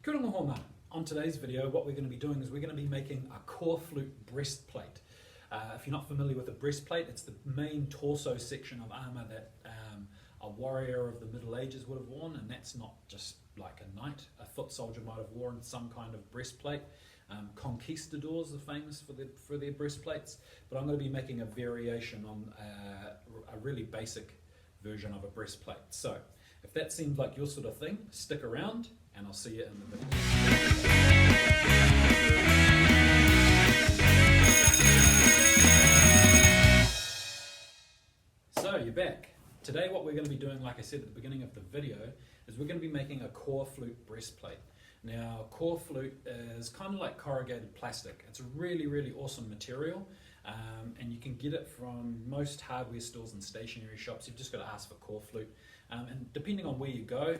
Kia ora homa. On today's video, what we're going to be doing is we're going to be making a core flute breastplate. If you're not familiar with a breastplate, it's the main torso section of armour that a warrior of the Middle Ages would have worn, and that's not just like a knight. A foot soldier might have worn some kind of breastplate. Conquistadors are famous for their breastplates, but I'm going to be making a variation on a really basic version of a breastplate. So if that seems like your sort of thing, stick around and I'll see you in the video. So you're back. Today what we're going to be doing, like I said at the beginning of the video, is we're going to be making a core flute breastplate. Now, core flute is kind of like corrugated plastic. It's a really, really awesome material, and you can get it from most hardware stores and stationery shops. You've just got to ask for core flute. And depending on where you go,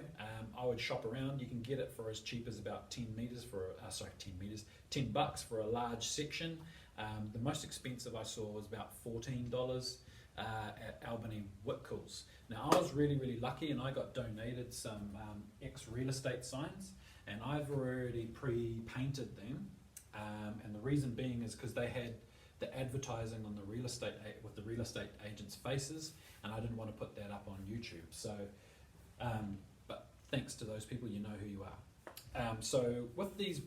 I would shop around. You can get it for as cheap as about 10 bucks for a large section. The most expensive I saw was about $14 at Albany Whitcoulls. Now, I was really, really lucky, and I got donated some ex-real estate signs, and I've already pre-painted them, and the reason being is because they had the advertising on the real estate with the real estate agents' faces, and I didn't want to put that up on YouTube. So, but thanks to those people, you know who you are. So with this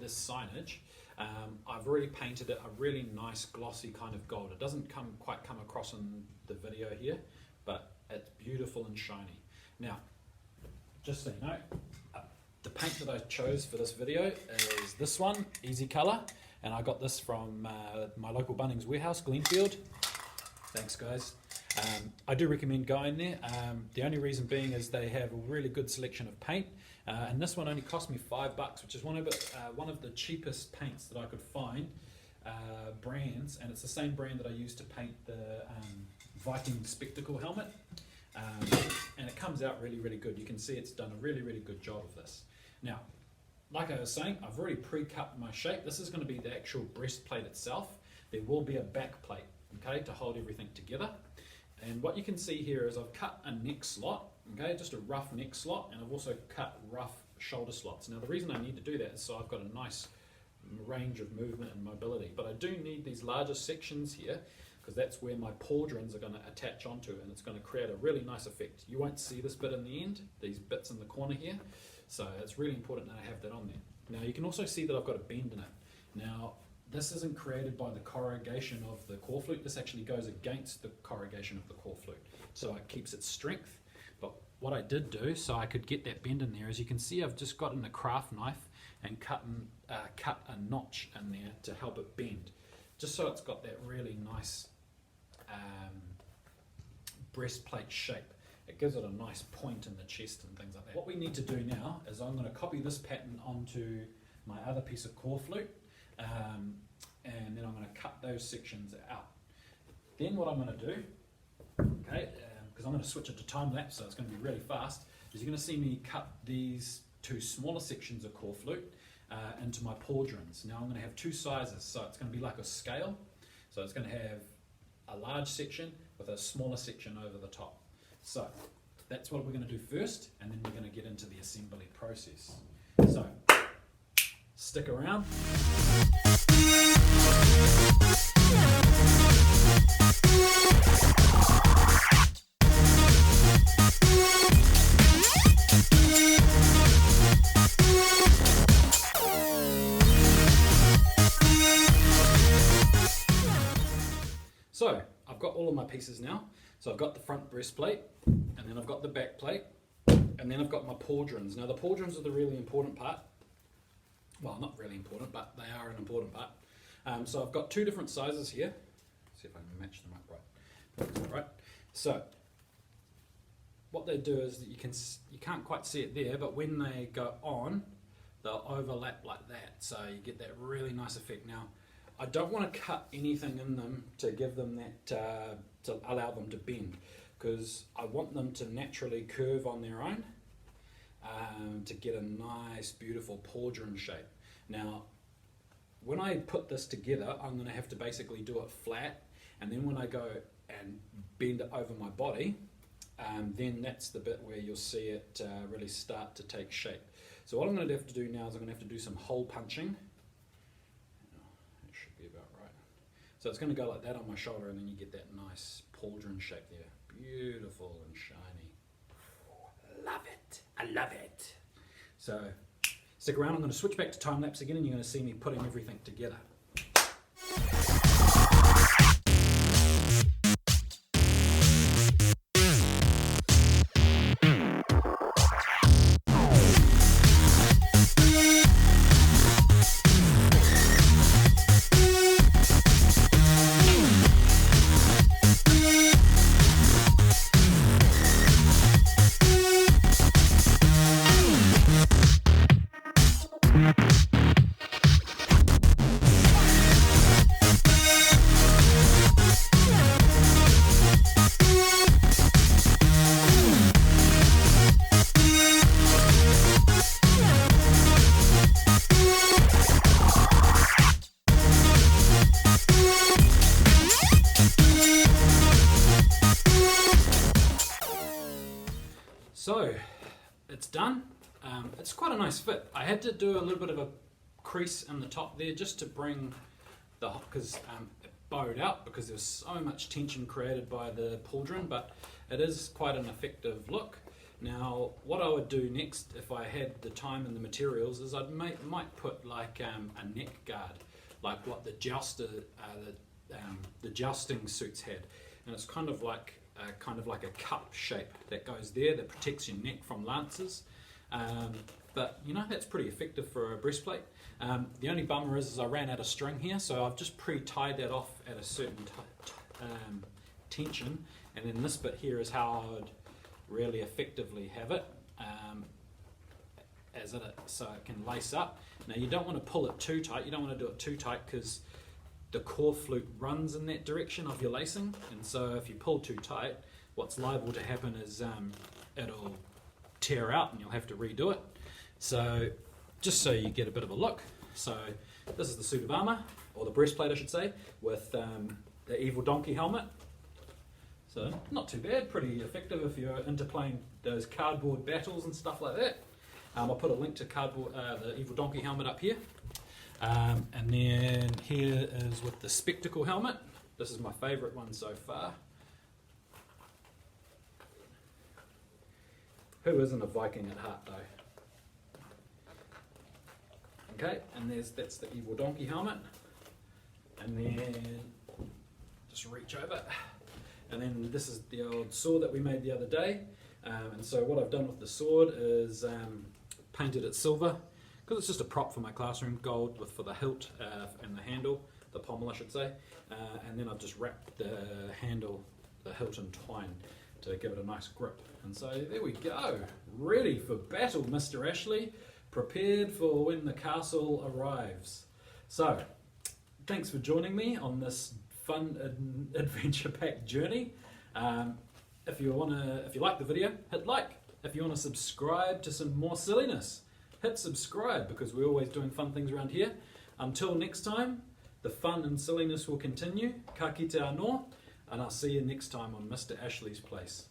signage, I've already painted it a really nice glossy kind of gold. It doesn't quite come across in the video here, but it's beautiful and shiny. Now, just so you know, the paint that I chose for this video is this one, Easy Colour, and I got this from my local Bunnings warehouse, Glenfield. Thanks, guys. I do recommend going there. The only reason being is they have a really good selection of paint, and this one only cost me $5, which is one of the cheapest paints that I could find, brands, and it's the same brand that I used to paint the Viking Spectacle helmet, and it comes out really, really good. You can see it's done a really, really good job of this. Now, like I was saying, I've already pre-cut my shape. This is going to be the actual breastplate itself. There will be a back plate, okay, to hold everything together. And what you can see here is I've cut a neck slot, okay, just a rough neck slot, and I've also cut rough shoulder slots. Now the reason I need to do that is so I've got a nice range of movement and mobility, but I do need these larger sections here because that's where my pauldrons are going to attach onto, and it's going to create a really nice effect. You won't see this bit in the end, these bits in the corner here, so it's really important that I have that on there. Now you can also see that I've got a bend in it. Now, this isn't created by the corrugation of the core flute. This actually goes against the corrugation of the core flute, so it keeps its strength. But what I did do, so I could get that bend in there, as you can see, I've just gotten a craft knife and cut a notch in there to help it bend, just so it's got that really nice breastplate shape. It gives it a nice point in the chest and things like that. What we need to do now is I'm going to copy this pattern onto my other piece of core flute, and then I'm going to cut those sections out. Then what I'm going to do, okay, because I'm going to switch it to time lapse, so it's going to be really fast, is you're going to see me cut these two smaller sections of core flute into my pauldrons. Now I'm going to have two sizes, so it's going to be like a scale. So it's going to have a large section with a smaller section over the top. So that's what we're going to do first, and then we're going to get into the assembly process. So stick around. So I've got all of my pieces now. So I've got the front breastplate, and then I've got the back plate, and then I've got my pauldrons. Now the pauldrons are the really important part. Well, not really important, but they are an important part. So I've got two different sizes here. Let's see if I can match them up right. Right. So what they do is that you can't quite see it there, but when they go on, they'll overlap like that. So you get that really nice effect. Now, I don't want to cut anything in them to give them that, to allow them to bend, because I want them to naturally curve on their own to get a nice, beautiful pauldron shape. Now, when I put this together, I'm going to have to basically do it flat, and then when I go and bend it over my body, then that's the bit where you'll see it really start to take shape. So what I'm going to have to do now is I'm going to have to do some hole punching. It should be about right. So it's going to go like that on my shoulder, and then you get that nice pauldron shape there. Beautiful and shiny. Love it. I love it. So stick around. I'm going to switch back to time lapse again, and you're going to see me putting everything together. So it's done. It's quite a nice fit. I had to do a little bit of a crease in the top there just to bring the, because it bowed out because there was so much tension created by the pauldron, but it is quite an effective look. Now what I would do next if I had the time and the materials is might put like a neck guard, like what the jousting suits had, and it's kind of like a cup shape that goes there that protects your neck from lances. But you know, that's pretty effective for a breastplate. The only bummer is I ran out of string here, so I've just pre-tied that off at a certain tension, and then this bit here is how I would really effectively have it, so it can lace up. Now you don't want to pull it too tight, you don't want to do it too tight because the core flute runs in that direction of your lacing, and so if you pull too tight, what's liable to happen is it'll tear out and you'll have to redo it. So just so you get a bit of a look, so this is the suit of armour, or the breastplate I should say, with the evil donkey helmet. So not too bad, pretty effective if you're into playing those cardboard battles and stuff like that. I'll put a link to the evil donkey helmet up here. And then here is with the spectacle helmet. This is my favourite one so far. Who isn't a Viking at heart though? Okay, and that's the evil donkey helmet. And then just reach over. And then this is the old sword that we made the other day. And so what I've done with the sword is painted it silver, because it's just a prop for my classroom, gold for the hilt and the handle, the pommel I should say, and then I've just wrapped the handle, the hilt in twine to give it a nice grip. And so there we go, ready for battle, Mr. Ashley, prepared for when the castle arrives. So, thanks for joining me on this fun adventure-packed journey. If you like the video, hit like. If you want to subscribe to some more silliness, hit subscribe, because we're always doing fun things around here. Until next time, the fun and silliness will continue. Ka kite anō, and I'll see you next time on Mr. Ashley's Place.